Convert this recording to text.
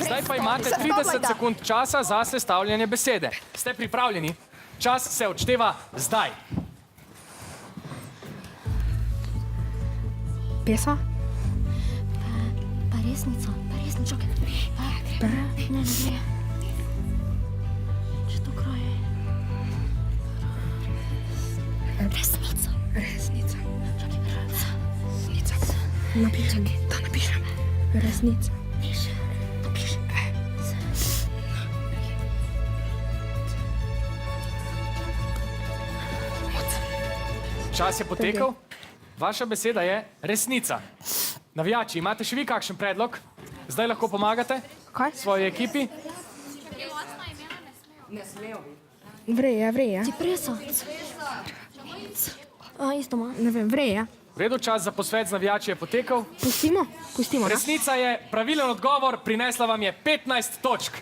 Zdaj pa imate 30 sekund časa za sestavljanje besede. Ste pripravljeni? Čas se odšteva zdaj. Pesa? Pa resnica, čakaj. Ne gre. Če to kraje. Resnica. Čakaj, resnica. Napišem. Da napišem. Resnica. Napiši. Čas je potekel. Vaša beseda je resnica. Navijači, imate še vi kakšen predlog? Zdaj lahko pomagate Kaj? svoji ekipi. Vreje. Ti presa. Isto ima. Ne vem, vreje. V redu, čas za posvet z navijači je potekel. Pustimo, ne? Resnica je pravilen odgovor, prinesla vam je 15 točk.